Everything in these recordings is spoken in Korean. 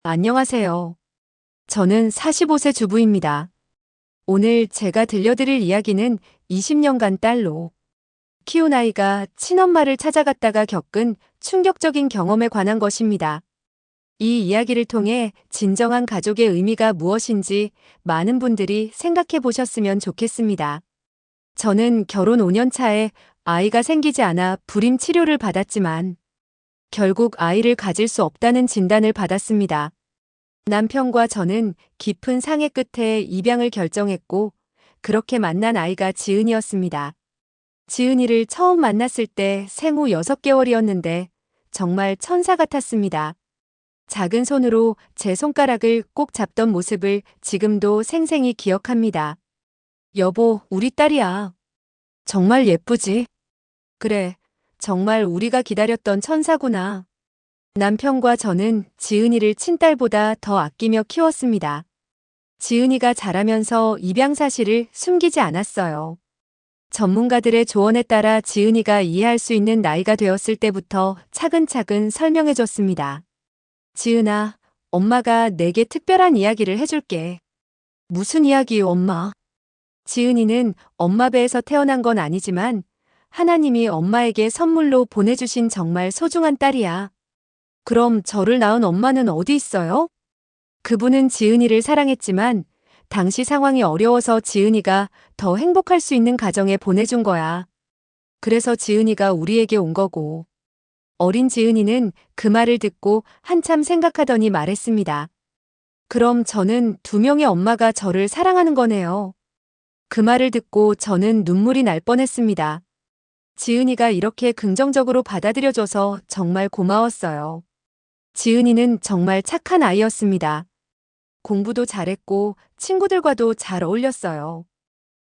안녕하세요. 저는 45세 주부입니다. 오늘 제가 들려드릴 이야기는 20년간 딸로 키운 아이가 친엄마를 찾아갔다가 겪은 충격적인 경험에 관한 것입니다. 이 이야기를 통해 진정한 가족의 의미가 무엇인지 많은 분들이 생각해 보셨으면 좋겠습니다. 저는 결혼 5년 차에 아이가 생기지 않아 불임 치료를 받았지만 결국 아이를 가질 수 없다는 진단을 받았습니다. 남편과 저는 깊은 상해 끝에 입양을 결정했고, 그렇게 만난 아이가 지은이었습니다. 지은이를 처음 만났을 때 생후 6개월이었는데 정말 천사 같았습니다. 작은 손으로 제 손가락을 꼭 잡던 모습을 지금도 생생히 기억합니다. 여보, 우리 딸이야. 정말 예쁘지? 그래, 정말 우리가 기다렸던 천사구나. 남편과 저는 지은이를 친딸보다 더 아끼며 키웠습니다. 지은이가 자라면서 입양 사실을 숨기지 않았어요. 전문가들의 조언에 따라 지은이가 이해할 수 있는 나이가 되었을 때부터 차근차근 설명해줬습니다. 지은아, 엄마가 내게 특별한 이야기를 해줄게. 무슨 이야기요, 엄마? 지은이는 엄마 배에서 태어난 건 아니지만 하나님이 엄마에게 선물로 보내주신 정말 소중한 딸이야. 그럼 저를 낳은 엄마는 어디 있어요? 그분은 지은이를 사랑했지만 당시 상황이 어려워서 지은이가 더 행복할 수 있는 가정에 보내준 거야. 그래서 지은이가 우리에게 온 거고. 어린 지은이는 그 말을 듣고 한참 생각하더니 말했습니다. 그럼 저는 두 명의 엄마가 저를 사랑하는 거네요. 그 말을 듣고 저는 눈물이 날 뻔했습니다. 지은이가 이렇게 긍정적으로 받아들여줘서 정말 고마웠어요. 지은이는 정말 착한 아이였습니다. 공부도 잘했고 친구들과도 잘 어울렸어요.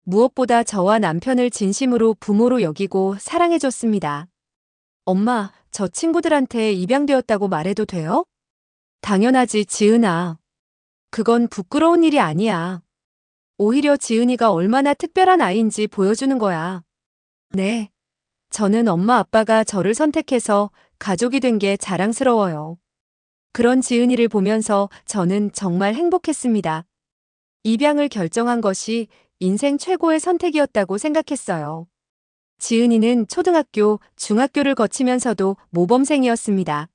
무엇보다 저와 남편을 진심으로 부모로 여기고 사랑해줬습니다. 엄마, 저 친구들한테 입양되었다고 말해도 돼요? 당연하지, 지은아. 그건 부끄러운 일이 아니야. 오히려 지은이가 얼마나 특별한 아이인지 보여주는 거야. 네. 저는 엄마 아빠가 저를 선택해서 가족이 된 게 자랑스러워요. 그런 지은이를 보면서 저는 정말 행복했습니다. 입양을 결정한 것이 인생 최고의 선택이었다고 생각했어요. 지은이는 초등학교, 중학교를 거치면서도 모범생이었습니다.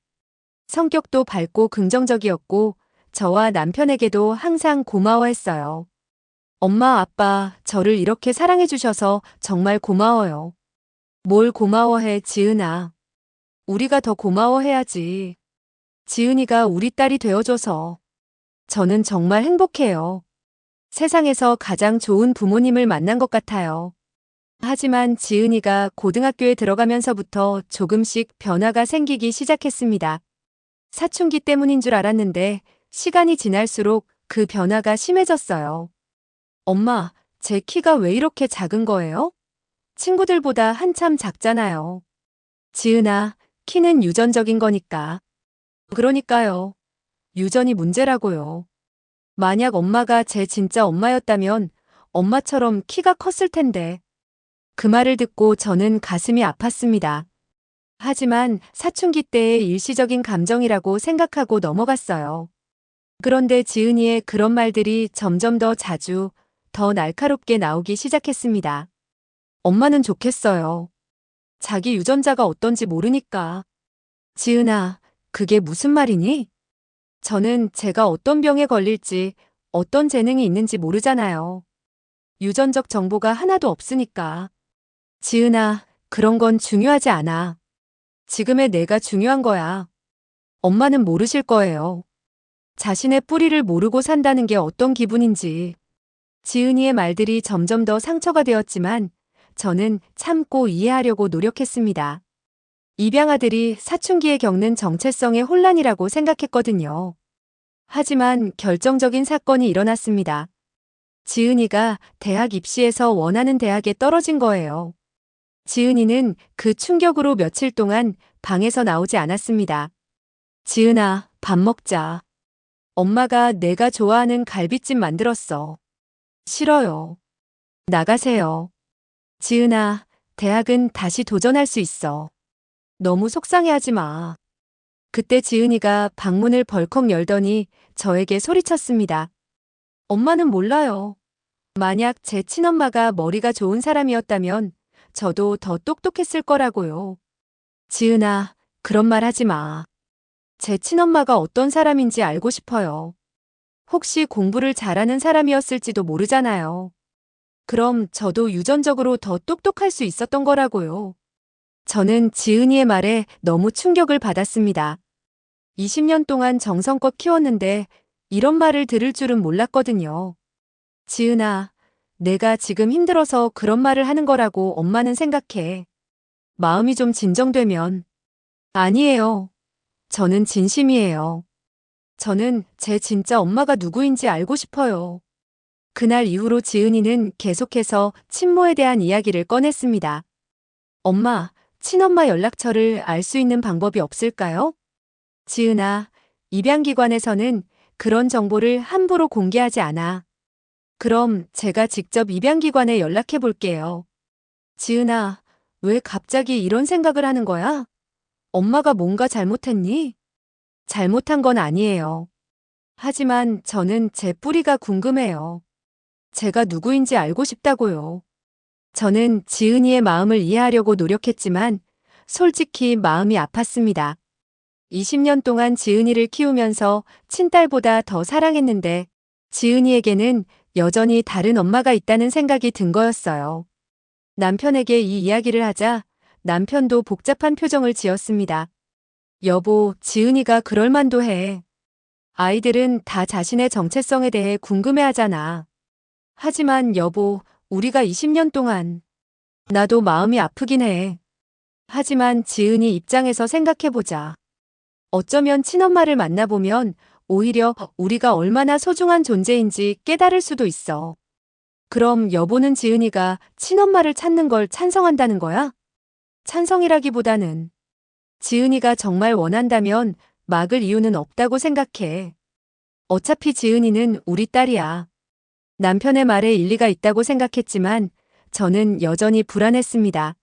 성격도 밝고 긍정적이었고 저와 남편에게도 항상 고마워했어요. 엄마, 아빠, 저를 이렇게 사랑해주셔서 정말 고마워요. 뭘 고마워해, 지은아. 우리가 더 고마워해야지. 지은이가 우리 딸이 되어줘서. 저는 정말 행복해요. 세상에서 가장 좋은 부모님을 만난 것 같아요. 하지만 지은이가 고등학교에 들어가면서부터 조금씩 변화가 생기기 시작했습니다. 사춘기 때문인 줄 알았는데 시간이 지날수록 그 변화가 심해졌어요. 엄마, 제 키가 왜 이렇게 작은 거예요? 친구들보다 한참 작잖아요. 지은아, 키는 유전적인 거니까. 그러니까요. 유전이 문제라고요. 만약 엄마가 제 진짜 엄마였다면 엄마처럼 키가 컸을 텐데. 그 말을 듣고 저는 가슴이 아팠습니다. 하지만 사춘기 때의 일시적인 감정이라고 생각하고 넘어갔어요. 그런데 지은이의 그런 말들이 점점 더 자주, 더 날카롭게 나오기 시작했습니다. 엄마는 좋겠어요. 자기 유전자가 어떤지 모르니까. 지은아, 그게 무슨 말이니? 저는 제가 어떤 병에 걸릴지, 어떤 재능이 있는지 모르잖아요. 유전적 정보가 하나도 없으니까. 지은아, 그런 건 중요하지 않아. 지금의 내가 중요한 거야. 엄마는 모르실 거예요. 자신의 뿌리를 모르고 산다는 게 어떤 기분인지. 지은이의 말들이 점점 더 상처가 되었지만 저는 참고 이해하려고 노력했습니다. 입양아들이 사춘기에 겪는 정체성의 혼란이라고 생각했거든요. 하지만 결정적인 사건이 일어났습니다. 지은이가 대학 입시에서 원하는 대학에 떨어진 거예요. 지은이는 그 충격으로 며칠 동안 방에서 나오지 않았습니다. 지은아, 밥 먹자. 엄마가 내가 좋아하는 갈비찜 만들었어. 싫어요. 나가세요. 지은아, 대학은 다시 도전할 수 있어. 너무 속상해하지 마. 그때 지은이가 방문을 벌컥 열더니 저에게 소리쳤습니다. 엄마는 몰라요. 만약 제 친엄마가 머리가 좋은 사람이었다면 저도 더 똑똑했을 거라고요. 지은아, 그런 말 하지 마. 제 친엄마가 어떤 사람인지 알고 싶어요. 혹시 공부를 잘하는 사람이었을지도 모르잖아요. 그럼 저도 유전적으로 더 똑똑할 수 있었던 거라고요. 저는 지은이의 말에 너무 충격을 받았습니다. 20년 동안 정성껏 키웠는데 이런 말을 들을 줄은 몰랐거든요. 지은아, 내가 지금 힘들어서 그런 말을 하는 거라고 엄마는 생각해. 마음이 좀 진정되면. 아니에요. 저는 진심이에요. 저는 제 진짜 엄마가 누구인지 알고 싶어요. 그날 이후로 지은이는 계속해서 친모에 대한 이야기를 꺼냈습니다. 엄마, 친엄마 연락처를 알 수 있는 방법이 없을까요? 지은아, 입양기관에서는 그런 정보를 함부로 공개하지 않아. 그럼 제가 직접 입양기관에 연락해 볼게요. 지은아, 왜 갑자기 이런 생각을 하는 거야? 엄마가 뭔가 잘못했니? 잘못한 건 아니에요. 하지만 저는 제 뿌리가 궁금해요. 제가 누구인지 알고 싶다고요. 저는 지은이의 마음을 이해하려고 노력했지만 솔직히 마음이 아팠습니다. 20년 동안 지은이를 키우면서 친딸보다 더 사랑했는데 지은이에게는 여전히 다른 엄마가 있다는 생각이 든 거였어요. 남편에게 이 이야기를 하자 남편도 복잡한 표정을 지었습니다. 여보, 지은이가 그럴 만도 해. 아이들은 다 자신의 정체성에 대해 궁금해하잖아. 하지만 여보, 우리가 20년 동안 나도 마음이 아프긴 해. 하지만 지은이 입장에서 생각해보자. 어쩌면 친엄마를 만나보면 오히려 우리가 얼마나 소중한 존재인지 깨달을 수도 있어. 그럼 여보는 지은이가 친엄마를 찾는 걸 찬성한다는 거야? 찬성이라기보다는 지은이가 정말 원한다면 막을 이유는 없다고 생각해. 어차피 지은이는 우리 딸이야. 남편의 말에 일리가 있다고 생각했지만 저는 여전히 불안했습니다.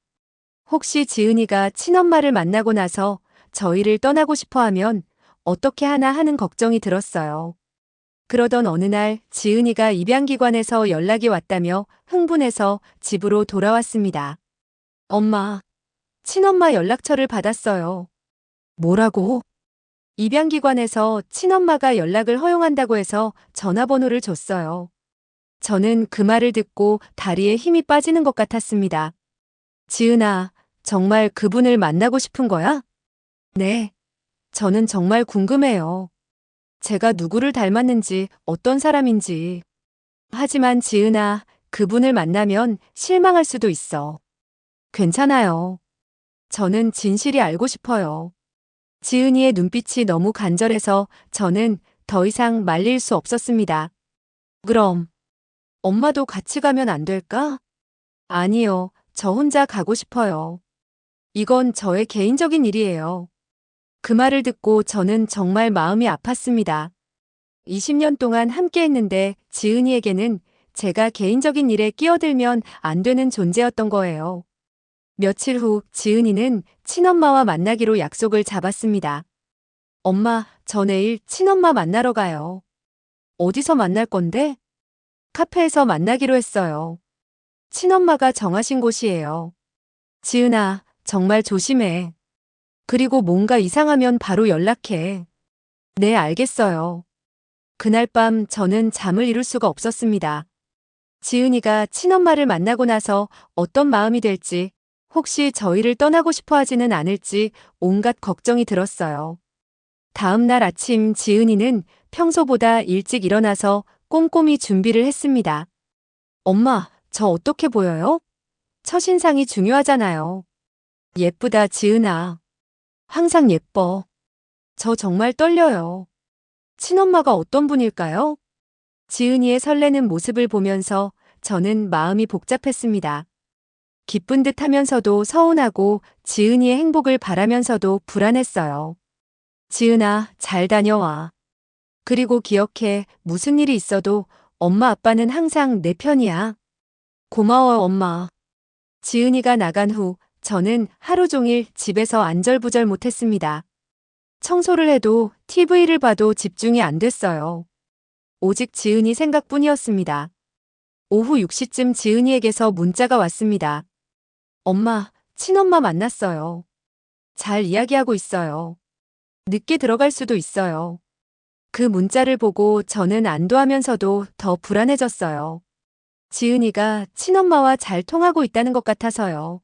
혹시 지은이가 친엄마를 만나고 나서 저희를 떠나고 싶어 하면 어떻게 하나 하는 걱정이 들었어요. 그러던 어느 날 지은이가 입양기관에서 연락이 왔다며 흥분해서 집으로 돌아왔습니다. 엄마, 친엄마 연락처를 받았어요. 뭐라고? 입양기관에서 친엄마가 연락을 허용한다고 해서 전화번호를 줬어요. 저는 그 말을 듣고 다리에 힘이 빠지는 것 같았습니다. 지은아, 정말 그분을 만나고 싶은 거야? 네. 저는 정말 궁금해요. 제가 누구를 닮았는지, 어떤 사람인지. 하지만 지은아, 그분을 만나면 실망할 수도 있어. 괜찮아요. 저는 진실이 알고 싶어요. 지은이의 눈빛이 너무 간절해서 저는 더 이상 말릴 수 없었습니다. 그럼, 엄마도 같이 가면 안 될까? 아니요, 저 혼자 가고 싶어요. 이건 저의 개인적인 일이에요. 그 말을 듣고 저는 정말 마음이 아팠습니다. 20년 동안 함께 했는데 지은이에게는 제가 개인적인 일에 끼어들면 안 되는 존재였던 거예요. 며칠 후 지은이는 친엄마와 만나기로 약속을 잡았습니다. 엄마, 저 내일 친엄마 만나러 가요. 어디서 만날 건데? 카페에서 만나기로 했어요. 친엄마가 정하신 곳이에요. 지은아, 정말 조심해. 그리고 뭔가 이상하면 바로 연락해. 네, 알겠어요. 그날 밤 저는 잠을 이룰 수가 없었습니다. 지은이가 친엄마를 만나고 나서 어떤 마음이 될지, 혹시 저희를 떠나고 싶어 하지는 않을지 온갖 걱정이 들었어요. 다음 날 아침 지은이는 평소보다 일찍 일어나서 꼼꼼히 준비를 했습니다. 엄마, 저 어떻게 보여요? 첫인상이 중요하잖아요. 예쁘다, 지은아. 항상 예뻐. 저 정말 떨려요. 친엄마가 어떤 분일까요? 지은이의 설레는 모습을 보면서 저는 마음이 복잡했습니다. 기쁜 듯 하면서도 서운하고 지은이의 행복을 바라면서도 불안했어요. 지은아, 잘 다녀와. 그리고 기억해, 무슨 일이 있어도 엄마 아빠는 항상 내 편이야. 고마워, 엄마. 지은이가 나간 후 저는 하루 종일 집에서 안절부절 못했습니다. 청소를 해도 TV를 봐도 집중이 안 됐어요. 오직 지은이 생각뿐이었습니다. 오후 6시쯤 지은이에게서 문자가 왔습니다. 엄마, 친엄마 만났어요. 잘 이야기하고 있어요. 늦게 들어갈 수도 있어요. 그 문자를 보고 저는 안도하면서도 더 불안해졌어요. 지은이가 친엄마와 잘 통하고 있다는 것 같아서요.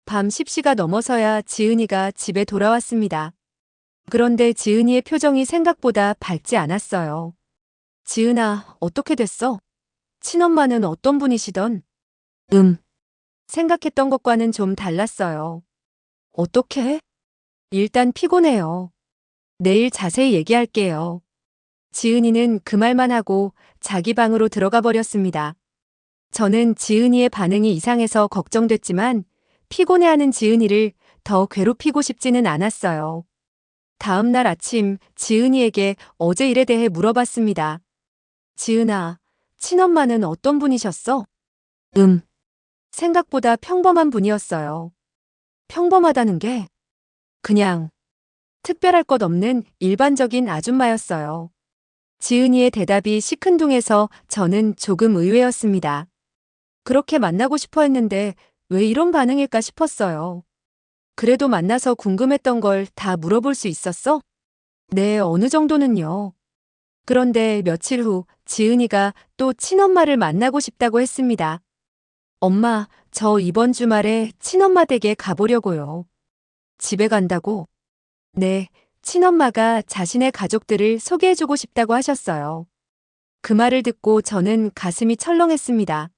밤 10시가 넘어서야 지은이가 집에 돌아왔습니다. 그런데 지은이의 표정이 생각보다 밝지 않았어요. 지은아, 어떻게 됐어? 친엄마는 어떤 분이시던? 생각했던 것과는 좀 달랐어요. 어떻게? 일단 피곤해요. 내일 자세히 얘기할게요. 지은이는 그 말만 하고 자기 방으로 들어가 버렸습니다. 저는 지은이의 반응이 이상해서 걱정됐지만 피곤해하는 지은이를 더 괴롭히고 싶지는 않았어요. 다음 날 아침 지은이에게 어제 일에 대해 물어봤습니다. 지은아, 친엄마는 어떤 분이셨어? 생각보다 평범한 분이었어요. 평범하다는 게 그냥 특별할 것 없는 일반적인 아줌마였어요. 지은이의 대답이 시큰둥해서 저는 조금 의외였습니다. 그렇게 만나고 싶어 했는데 왜 이런 반응일까 싶었어요. 그래도 만나서 궁금했던 걸 다 물어볼 수 있었어? 네, 어느 정도는요. 그런데 며칠 후 지은이가 또 친엄마를 만나고 싶다고 했습니다. 엄마, 저 이번 주말에 친엄마 댁에 가보려고요. 집에 간다고? 네, 친엄마가 자신의 가족들을 소개해주고 싶다고 하셨어요. 그 말을 듣고 저는 가슴이 철렁했습니다.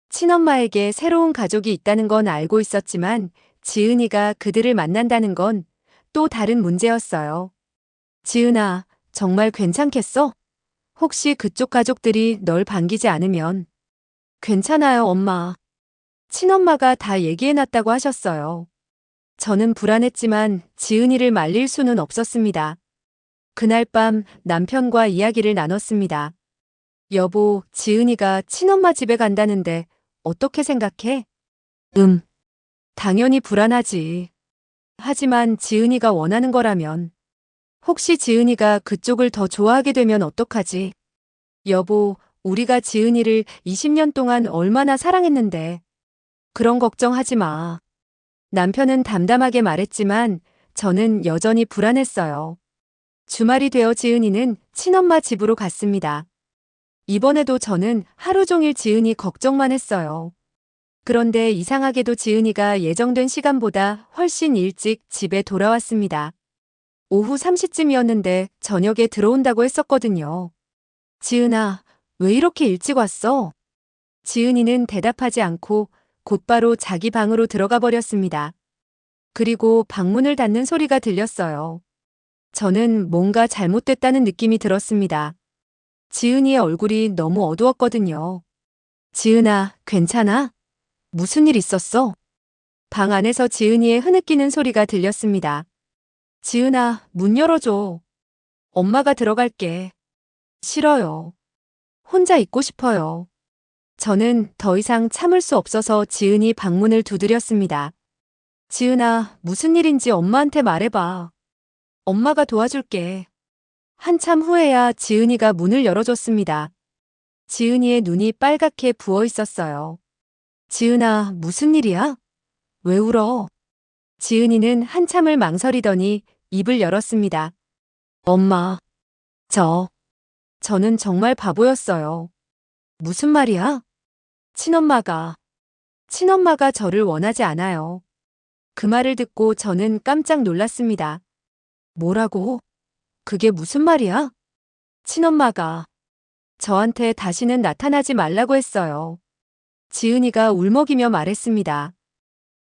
친엄마에게 새로운 가족이 있다는 건 알고 있었지만 지은이가 그들을 만난다는 건 또 다른 문제였어요. 지은아, 정말 괜찮겠어? 혹시 그쪽 가족들이 널 반기지 않으면? 괜찮아요, 엄마. 친엄마가 다 얘기해놨다고 하셨어요. 저는 불안했지만 지은이를 말릴 수는 없었습니다. 그날 밤 남편과 이야기를 나눴습니다. 여보, 지은이가 친엄마 집에 간다는데 어떻게 생각해? 당연히 불안하지. 하지만 지은이가 원하는 거라면. 혹시 지은이가 그쪽을 더 좋아하게 되면 어떡하지? 여보, 우리가 지은이를 20년 동안 얼마나 사랑했는데. 그런 걱정하지 마. 남편은 담담하게 말했지만 저는 여전히 불안했어요. 주말이 되어 지은이는 친엄마 집으로 갔습니다. 이번에도 저는 하루 종일 지은이 걱정만 했어요. 그런데 이상하게도 지은이가 예정된 시간보다 훨씬 일찍 집에 돌아왔습니다. 오후 3시쯤이었는데 저녁에 들어온다고 했었거든요. 지은아, 왜 이렇게 일찍 왔어? 지은이는 대답하지 않고 곧바로 자기 방으로 들어가 버렸습니다. 그리고 방문을 닫는 소리가 들렸어요. 저는 뭔가 잘못됐다는 느낌이 들었습니다. 지은이의 얼굴이 너무 어두웠거든요. 지은아, 괜찮아? 무슨 일 있었어? 방 안에서 지은이의 흐느끼는 소리가 들렸습니다. 지은아, 문 열어줘. 엄마가 들어갈게. 싫어요. 혼자 있고 싶어요. 저는 더 이상 참을 수 없어서 지은이 방문을 두드렸습니다. 지은아, 무슨 일인지 엄마한테 말해봐. 엄마가 도와줄게. 한참 후에야 지은이가 문을 열어줬습니다. 지은이의 눈이 빨갛게 부어 있었어요. 지은아, 무슨 일이야? 왜 울어? 지은이는 한참을 망설이더니 입을 열었습니다. 엄마, 저는 정말 바보였어요. 무슨 말이야? 친엄마가 저를 원하지 않아요. 그 말을 듣고 저는 깜짝 놀랐습니다. 뭐라고? 그게 무슨 말이야? 친엄마가 저한테 다시는 나타나지 말라고 했어요. 지은이가 울먹이며 말했습니다.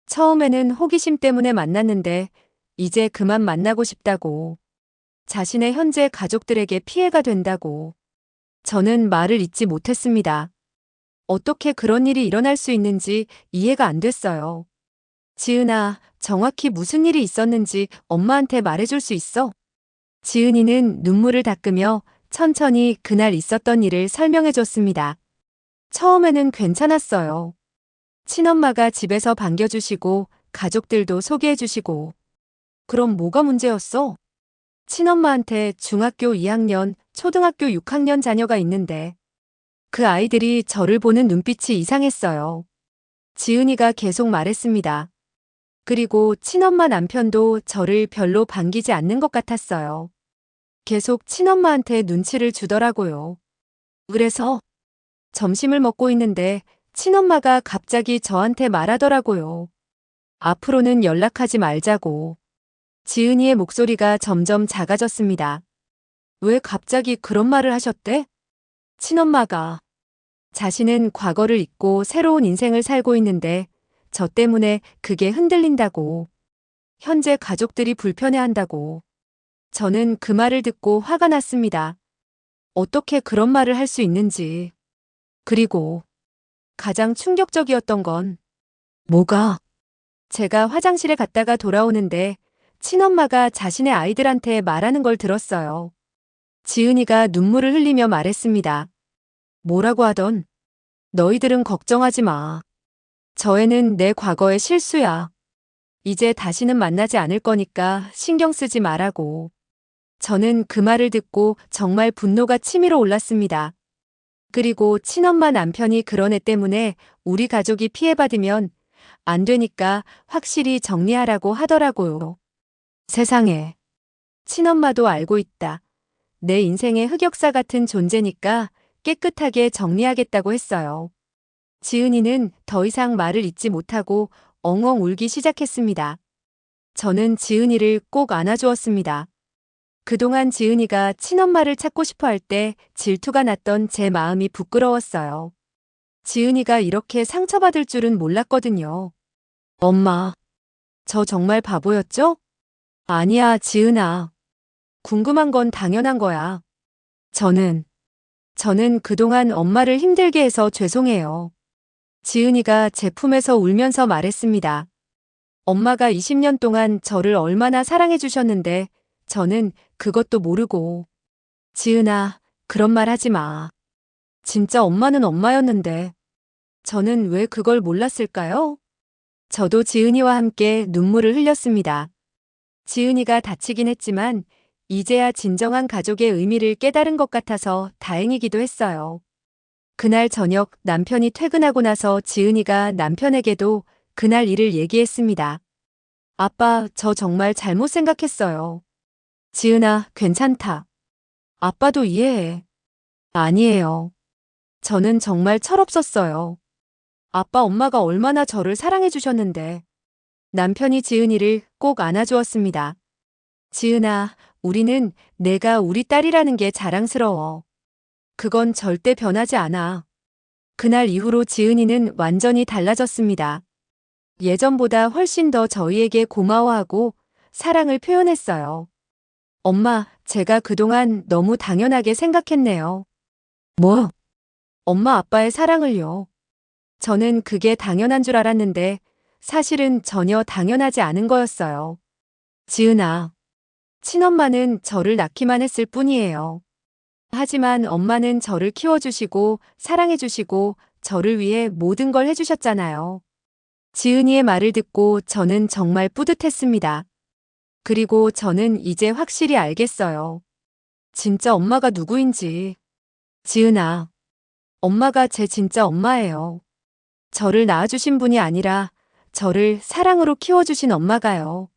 처음에는 호기심 때문에 만났는데 이제 그만 만나고 싶다고. 자신의 현재 가족들에게 피해가 된다고. 저는 말을 잇지 못했습니다. 어떻게 그런 일이 일어날 수 있는지 이해가 안 됐어요. 지은아, 정확히 무슨 일이 있었는지 엄마한테 말해줄 수 있어? 지은이는 눈물을 닦으며 천천히 그날 있었던 일을 설명해줬습니다. 처음에는 괜찮았어요. 친엄마가 집에서 반겨주시고 가족들도 소개해주시고. 그럼 뭐가 문제였어? 친엄마한테 중학교 2학년, 초등학교 6학년 자녀가 있는데 그 아이들이 저를 보는 눈빛이 이상했어요. 지은이가 계속 말했습니다. 그리고 친엄마 남편도 저를 별로 반기지 않는 것 같았어요. 계속 친엄마한테 눈치를 주더라고요. 그래서 점심을 먹고 있는데 친엄마가 갑자기 저한테 말하더라고요. 앞으로는 연락하지 말자고. 지은이의 목소리가 점점 작아졌습니다. 왜 갑자기 그런 말을 하셨대? 친엄마가 자신은 과거를 잊고 새로운 인생을 살고 있는데 저 때문에 그게 흔들린다고. 현재 가족들이 불편해한다고. 저는 그 말을 듣고 화가 났습니다. 어떻게 그런 말을 할 수 있는지. 그리고 가장 충격적이었던 건 뭐가? 제가 화장실에 갔다가 돌아오는데 친엄마가 자신의 아이들한테 말하는 걸 들었어요. 지은이가 눈물을 흘리며 말했습니다. 뭐라고 하던? 너희들은 걱정하지 마. 저 애는 내 과거의 실수야. 이제 다시는 만나지 않을 거니까 신경 쓰지 말라고. 저는 그 말을 듣고 정말 분노가 치밀어 올랐습니다. 그리고 친엄마 남편이 그런 애 때문에 우리 가족이 피해받으면 안 되니까 확실히 정리하라고 하더라고요. 세상에. 친엄마도 알고 있다. 내 인생의 흑역사 같은 존재니까 깨끗하게 정리하겠다고 했어요. 지은이는 더 이상 말을 잇지 못하고 엉엉 울기 시작했습니다. 저는 지은이를 꼭 안아주었습니다. 그동안 지은이가 친엄마를 찾고 싶어 할 때 질투가 났던 제 마음이 부끄러웠어요. 지은이가 이렇게 상처받을 줄은 몰랐거든요. 엄마, 저 정말 바보였죠? 아니야, 지은아. 궁금한 건 당연한 거야. 저는 그동안 엄마를 힘들게 해서 죄송해요. 지은이가 제 품에서 울면서 말했습니다. 엄마가 20년 동안 저를 얼마나 사랑해 주셨는데 저는 그것도 모르고. 지은아, 그런 말 하지 마. 진짜 엄마는 엄마였는데 저는 왜 그걸 몰랐을까요? 저도 지은이와 함께 눈물을 흘렸습니다. 지은이가 다치긴 했지만 이제야 진정한 가족의 의미를 깨달은 것 같아서 다행이기도 했어요. 그날 저녁 남편이 퇴근하고 나서 지은이가 남편에게도 그날 일을 얘기했습니다. 아빠, 저 정말 잘못 생각했어요. 지은아, 괜찮다. 아빠도 이해해. 아니에요. 저는 정말 철없었어요. 아빠, 엄마가 얼마나 저를 사랑해 주셨는데. 남편이 지은이를 꼭 안아주었습니다. 지은아, 우리는 내가 우리 딸이라는 게 자랑스러워. 그건 절대 변하지 않아. 그날 이후로 지은이는 완전히 달라졌습니다. 예전보다 훨씬 더 저희에게 고마워하고 사랑을 표현했어요. 엄마, 제가 그동안 너무 당연하게 생각했네요. 뭐? 엄마 아빠의 사랑을요. 저는 그게 당연한 줄 알았는데 사실은 전혀 당연하지 않은 거였어요. 지은아, 친엄마는 저를 낳기만 했을 뿐이에요. 하지만 엄마는 저를 키워주시고 사랑해주시고 저를 위해 모든 걸 해주셨잖아요. 지은이의 말을 듣고 저는 정말 뿌듯했습니다. 그리고 저는 이제 확실히 알겠어요. 진짜 엄마가 누구인지. 지은아, 엄마가 제 진짜 엄마예요. 저를 낳아주신 분이 아니라 저를 사랑으로 키워주신 엄마가요.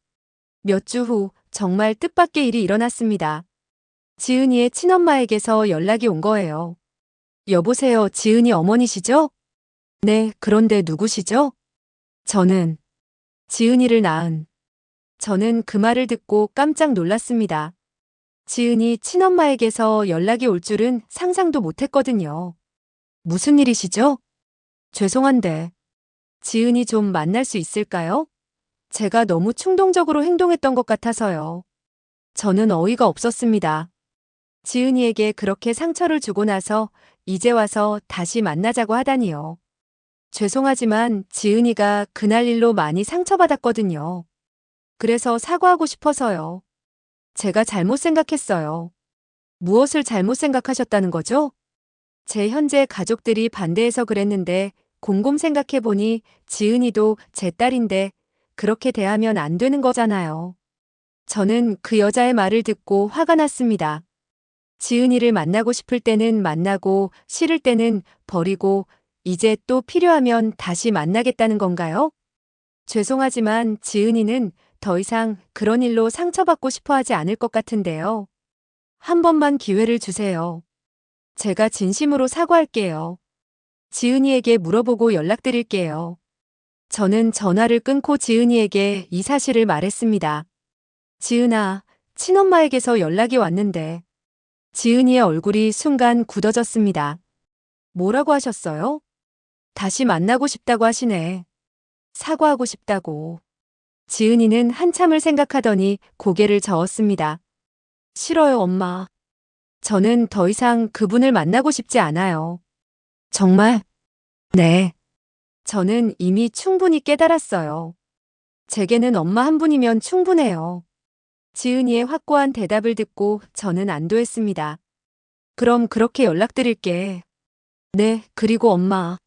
몇 주 후 정말 뜻밖의 일이 일어났습니다. 지은이의 친엄마에게서 연락이 온 거예요. 여보세요, 지은이 어머니시죠? 네, 그런데 누구시죠? 저는 지은이를 낳은. 저는 그 말을 듣고 깜짝 놀랐습니다. 지은이 친엄마에게서 연락이 올 줄은 상상도 못했거든요. 무슨 일이시죠? 죄송한데, 지은이 좀 만날 수 있을까요? 제가 너무 충동적으로 행동했던 것 같아서요. 저는 어이가 없었습니다. 지은이에게 그렇게 상처를 주고 나서 이제 와서 다시 만나자고 하다니요. 죄송하지만 지은이가 그날 일로 많이 상처받았거든요. 그래서 사과하고 싶어서요. 제가 잘못 생각했어요. 무엇을 잘못 생각하셨다는 거죠? 제 현재 가족들이 반대해서 그랬는데 곰곰 생각해보니 지은이도 제 딸인데 그렇게 대하면 안 되는 거잖아요. 저는 그 여자의 말을 듣고 화가 났습니다. 지은이를 만나고 싶을 때는 만나고 싫을 때는 버리고 이제 또 필요하면 다시 만나겠다는 건가요? 죄송하지만 지은이는 더 이상 그런 일로 상처받고 싶어 하지 않을 것 같은데요. 한 번만 기회를 주세요. 제가 진심으로 사과할게요. 지은이에게 물어보고 연락드릴게요. 저는 전화를 끊고 지은이에게 이 사실을 말했습니다. 지은아, 친엄마에게서 연락이 왔는데. 지은이의 얼굴이 순간 굳어졌습니다. 뭐라고 하셨어요? 다시 만나고 싶다고 하시네. 사과하고 싶다고. 지은이는 한참을 생각하더니 고개를 저었습니다. 싫어요, 엄마. 저는 더 이상 그분을 만나고 싶지 않아요. 정말? 네. 저는 이미 충분히 깨달았어요. 제게는 엄마 한 분이면 충분해요. 지은이의 확고한 대답을 듣고 저는 안도했습니다. 그럼 그렇게 연락드릴게. 네, 그리고 엄마.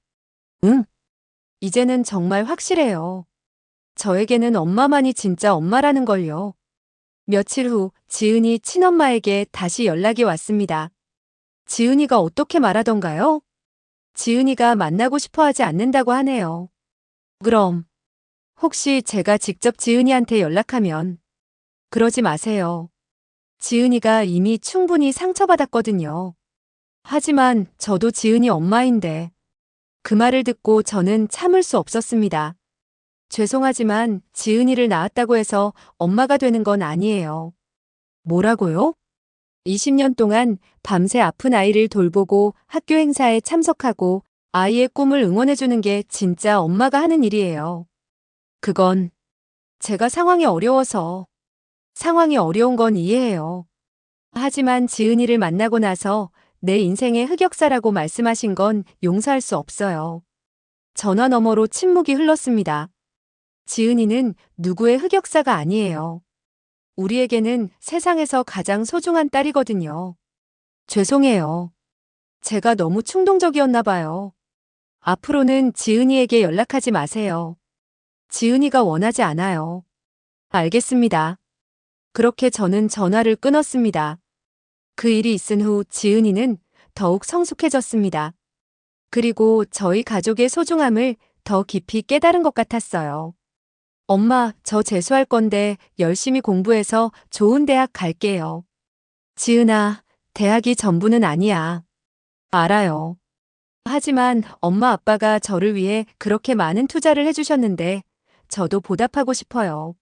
응? 이제는 정말 확실해요. 저에게는 엄마만이 진짜 엄마라는 걸요. 며칠 후 지은이 친엄마에게 다시 연락이 왔습니다. 지은이가 어떻게 말하던가요? 지은이가 만나고 싶어 하지 않는다고 하네요. 그럼 혹시 제가 직접 지은이한테 연락하면 그러지 마세요. 지은이가 이미 충분히 상처받았거든요. 하지만 저도 지은이 엄마인데 그 말을 듣고 저는 참을 수 없었습니다. 죄송하지만 지은이를 낳았다고 해서 엄마가 되는 건 아니에요. 뭐라고요? 20년 동안 밤새 아픈 아이를 돌보고 학교 행사에 참석하고 아이의 꿈을 응원해주는 게 진짜 엄마가 하는 일이에요. 그건 제가 상황이 어려워서 상황이 어려운 건 이해해요. 하지만 지은이를 만나고 나서 내 인생의 흑역사라고 말씀하신 건 용서할 수 없어요. 전화 너머로 침묵이 흘렀습니다. 지은이는 누구의 흑역사가 아니에요. 우리에게는 세상에서 가장 소중한 딸이거든요. 죄송해요. 제가 너무 충동적이었나 봐요. 앞으로는 지은이에게 연락하지 마세요. 지은이가 원하지 않아요. 알겠습니다. 그렇게 저는 전화를 끊었습니다. 그 일이 있은 후 지은이는 더욱 성숙해졌습니다. 그리고 저희 가족의 소중함을 더 깊이 깨달은 것 같았어요. 엄마, 저 재수할 건데 열심히 공부해서 좋은 대학 갈게요. 지은아, 대학이 전부는 아니야. 알아요. 하지만 엄마 아빠가 저를 위해 그렇게 많은 투자를 해주셨는데 저도 보답하고 싶어요.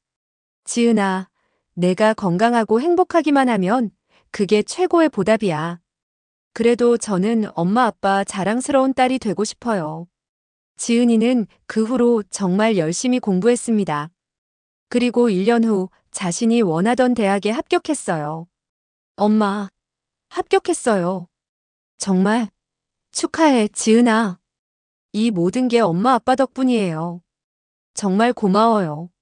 지은아, 내가 건강하고 행복하기만 하면 그게 최고의 보답이야. 그래도 저는 엄마 아빠 자랑스러운 딸이 되고 싶어요. 지은이는 그 후로 정말 열심히 공부했습니다. 그리고 1년 후 자신이 원하던 대학에 합격했어요. 엄마, 합격했어요. 정말 축하해, 지은아. 이 모든 게 엄마 아빠 덕분이에요. 정말 고마워요.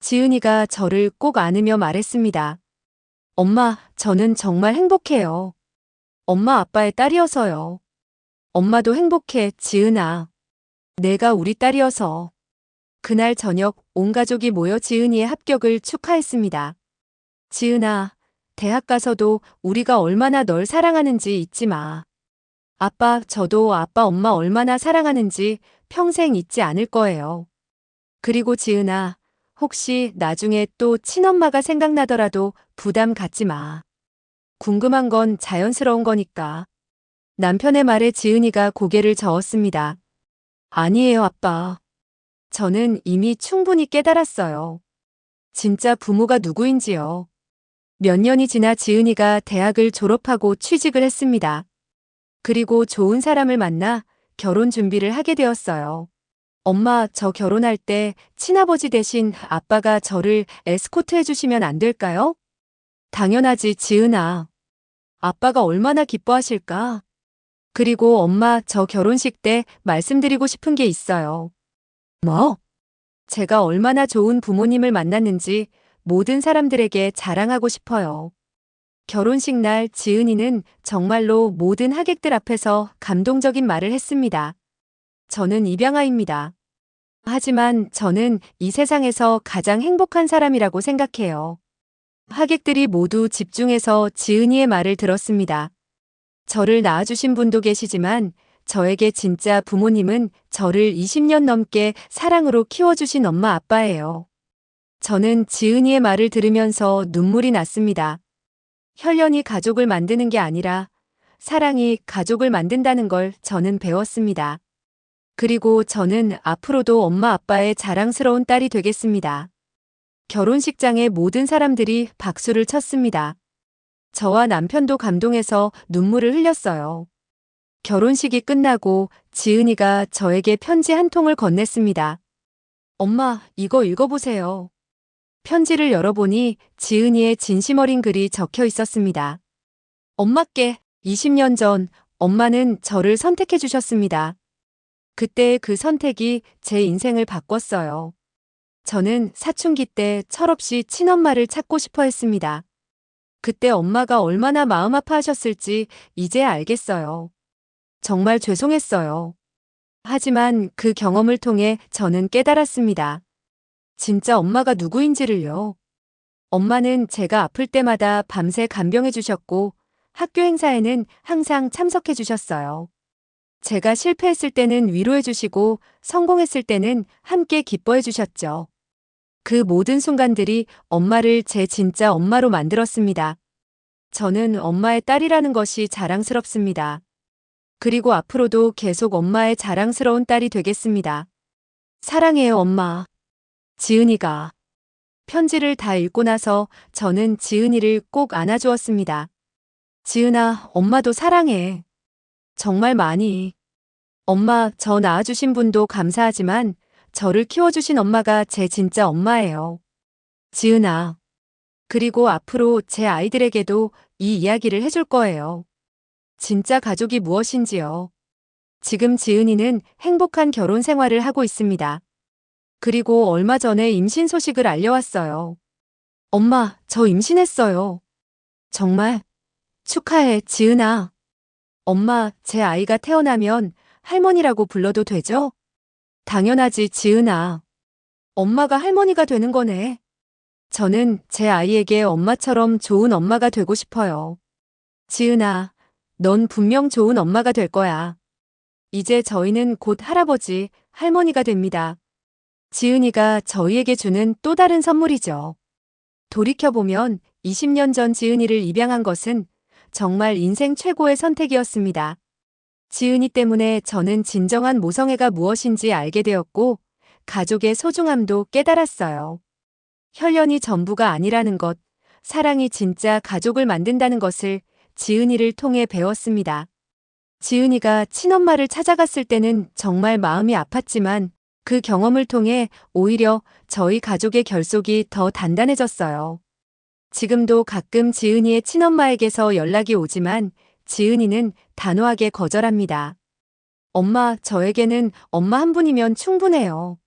지은이가 저를 꼭 안으며 말했습니다. 엄마, 저는 정말 행복해요. 엄마 아빠의 딸이어서요. 엄마도 행복해, 지은아. 내가 우리 딸이어서. 그날 저녁 온 가족이 모여 지은이의 합격을 축하했습니다. 지은아, 대학 가서도 우리가 얼마나 널 사랑하는지 잊지 마. 아빠, 저도 아빠 엄마 얼마나 사랑하는지 평생 잊지 않을 거예요. 그리고 지은아, 혹시 나중에 또 친엄마가 생각나더라도 부담 갖지 마. 궁금한 건 자연스러운 거니까. 남편의 말에 지은이가 고개를 저었습니다. 아니에요, 아빠. 저는 이미 충분히 깨달았어요. 진짜 부모가 누구인지요. 몇 년이 지나 지은이가 대학을 졸업하고 취직을 했습니다. 그리고 좋은 사람을 만나 결혼 준비를 하게 되었어요. 엄마, 저 결혼할 때 친아버지 대신 아빠가 저를 에스코트 해주시면 안 될까요? 당연하지, 지은아. 아빠가 얼마나 기뻐하실까? 그리고 엄마, 저 결혼식 때 말씀드리고 싶은 게 있어요. 뭐? 제가 얼마나 좋은 부모님을 만났는지 모든 사람들에게 자랑하고 싶어요. 결혼식 날 지은이는 정말로 모든 하객들 앞에서 감동적인 말을 했습니다. 저는 입양아입니다. 하지만 저는 이 세상에서 가장 행복한 사람이라고 생각해요. 하객들이 모두 집중해서 지은이의 말을 들었습니다. 저를 낳아주신 분도 계시지만 저에게 진짜 부모님은 저를 20년 넘게 사랑으로 키워주신 엄마 아빠예요. 저는 지은이의 말을 들으면서 눈물이 났습니다. 혈연이 가족을 만드는 게 아니라 사랑이 가족을 만든다는 걸 저는 배웠습니다. 그리고 저는 앞으로도 엄마 아빠의 자랑스러운 딸이 되겠습니다. 결혼식장에 모든 사람들이 박수를 쳤습니다. 저와 남편도 감동해서 눈물을 흘렸어요. 결혼식이 끝나고 지은이가 저에게 편지 한 통을 건넸습니다. 엄마, 이거 읽어보세요. 편지를 열어보니 지은이의 진심 어린 글이 적혀 있었습니다. 엄마께 20년 전 엄마는 저를 선택해 주셨습니다. 그때의 그 선택이 제 인생을 바꿨어요. 저는 사춘기 때 철없이 친엄마를 찾고 싶어 했습니다. 그때 엄마가 얼마나 마음 아파하셨을지 이제야 알겠어요. 정말 죄송했어요. 하지만 그 경험을 통해 저는 깨달았습니다. 진짜 엄마가 누구인지를요. 엄마는 제가 아플 때마다 밤새 간병해 주셨고 학교 행사에는 항상 참석해 주셨어요. 제가 실패했을 때는 위로해 주시고 성공했을 때는 함께 기뻐해 주셨죠. 그 모든 순간들이 엄마를 제 진짜 엄마로 만들었습니다. 저는 엄마의 딸이라는 것이 자랑스럽습니다. 그리고 앞으로도 계속 엄마의 자랑스러운 딸이 되겠습니다. 사랑해요, 엄마. 지은이가. 편지를 다 읽고 나서 저는 지은이를 꼭 안아주었습니다. 지은아, 엄마도 사랑해. 정말 많이. 엄마, 저 낳아주신 분도 감사하지만 저를 키워주신 엄마가 제 진짜 엄마예요. 지은아. 그리고 앞으로 제 아이들에게도 이 이야기를 해줄 거예요. 진짜 가족이 무엇인지요. 지금 지은이는 행복한 결혼 생활을 하고 있습니다. 그리고 얼마 전에 임신 소식을 알려왔어요. 엄마, 저 임신했어요. 정말? 축하해, 지은아. 엄마, 제 아이가 태어나면 할머니라고 불러도 되죠? 당연하지, 지은아. 엄마가 할머니가 되는 거네. 저는 제 아이에게 엄마처럼 좋은 엄마가 되고 싶어요. 지은아, 넌 분명 좋은 엄마가 될 거야. 이제 저희는 곧 할아버지, 할머니가 됩니다. 지은이가 저희에게 주는 또 다른 선물이죠. 돌이켜보면 20년 전 지은이를 입양한 것은 정말 인생 최고의 선택이었습니다. 지은이 때문에 저는 진정한 모성애가 무엇인지 알게 되었고, 가족의 소중함도 깨달았어요. 혈연이 전부가 아니라는 것, 사랑이 진짜 가족을 만든다는 것을 지은이를 통해 배웠습니다. 지은이가 친엄마를 찾아갔을 때는 정말 마음이 아팠지만 그 경험을 통해 오히려 저희 가족의 결속이 더 단단해졌어요. 지금도 가끔 지은이의 친엄마에게서 연락이 오지만 지은이는 단호하게 거절합니다. 엄마, 저에게는 엄마 한 분이면 충분해요.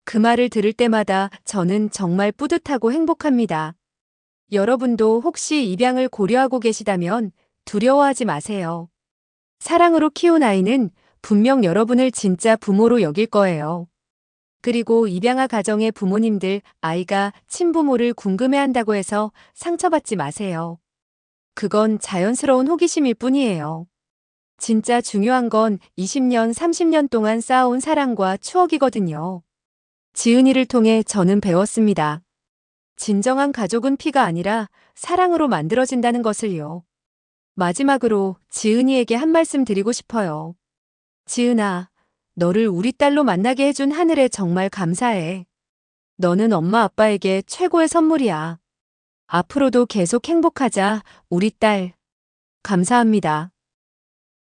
그 말을 들을 때마다 저는 정말 뿌듯하고 행복합니다. 여러분도 혹시 입양을 고려하고 계시다면 두려워하지 마세요. 사랑으로 키운 아이는 분명 여러분을 진짜 부모로 여길 거예요. 그리고 입양아 가정의 부모님들, 아이가 친부모를 궁금해한다고 해서 상처받지 마세요. 그건 자연스러운 호기심일 뿐이에요. 진짜 중요한 건 20년, 30년 동안 쌓아온 사랑과 추억이거든요. 지은이를 통해 저는 배웠습니다. 진정한 가족은 피가 아니라 사랑으로 만들어진다는 것을요. 마지막으로 지은이에게 한 말씀 드리고 싶어요. 지은아, 너를 우리 딸로 만나게 해준 하늘에 정말 감사해. 너는 엄마 아빠에게 최고의 선물이야. 앞으로도 계속 행복하자, 우리 딸. 감사합니다.